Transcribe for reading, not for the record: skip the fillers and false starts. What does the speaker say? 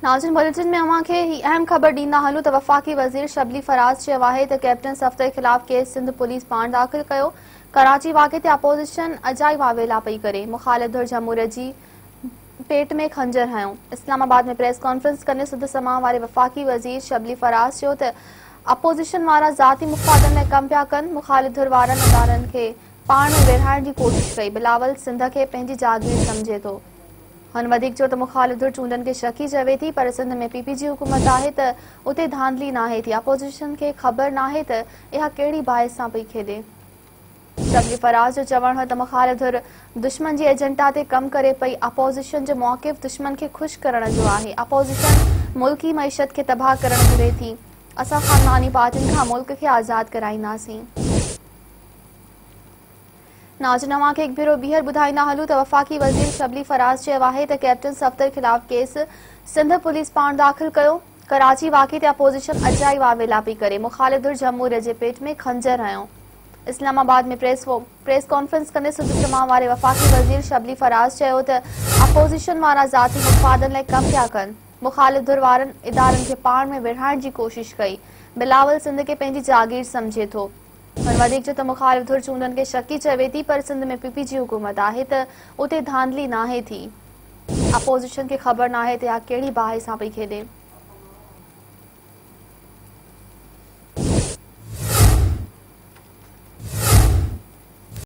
नाज़रीन बुलेटिन में अवां खे ही अहम ख़बर ॾींदा हलूं त वफ़ाक़ी वज़ीर शबली फराज़ चयो आहे त कैप्टन सफ़दर ख़िलाफ़ केस सिंध पुलिस पाण दाख़िल कयो। कराची वाक़े ते अपोज़िशन अजाई वावेला पई करे। मुख़ालिफ़ धुर जमहूरियत जी पेट में खंजर हयो। इस्लामाबाद में प्रेस कॉन्फ्रेंस कंदे सुध समा वारे वफ़ाक़ी वज़ीर शबली फराज़ चयो त अपोज़िशन वारा ज़ाती मुफ़ादनि लाइ कम पिया कनि। मुख़ालिफ़ धुर वारनि इदारनि खे पाण में विरहाइण जी कोशिश कई। बिलावल सिंध खे पंहिंजी जागीर सम्झे थो। हुन वधीक चयो त मुख़ालिफ़ धुर चूंडनि खे शकी चवे थी, पर सिंध में पीपी जी हुकूमत आहे त उते धांधली नाहे थी। अपोज़िशन खे ख़बर नाहे त इहा कहिड़ी बाहिस सां पई खेॾे। शबली फराज़ जो चवणु हो त मुख़ालिफ़ धुर दुश्मन जी एजेंडा ते कम करे पई। अपोज़िशन जो मौक़िफ़ दुश्मन खे ख़ुशि करण जो आहे। अपोज़िशन मुल्की मईशत खे तबाह करण घुरे थी। असां ख़ानदानी पार्टियुनि खां मुल्क खे आज़ाद कराईंदासीं। नाज़रीन अवां खे हिकु भेरो ॿीहर ॿुधाईंदा हलूं त वफ़ाक़ी वज़ीर शबली फराज़ चयो आहे त कैप्टन सफ़दर ख़िलाफ़ केस सिंध पुलिस पाण दाख़िल कयो। कराची वाक़े ते अपोज़िशन अजाई वावेला पई करे। मुख़ालिफ़ धुर जमहूरियत जे पेट में खंजर हयो। इस्लामाबाद में प्रेस कॉन्फ्रेंस कंदे सुध समा वारे वफ़ाक़ी वज़ीर शबली फराज़ चयो त अपोज़िशन वारा ज़ाती मुफ़ादनि लाइ कम पिया कनि। मुख़ालिफ़ धुर वारनि इदारनि खे पाण में विरहाइण जी कोशिश कई। बिलावल सिंध खे पंहिंजी जागीर सम्झे थो। हुन वधीक चयो त मुख़ालिफ़ धुर चूंडनि खे शकी चवे थी, पर सिंध में पीपी जी हुकूमत आहे त उते धांधली नाहे थी। अपोज़िशन खे ख़बर नाहे त इहा कहिड़ी बाहि सां पई खेॾे।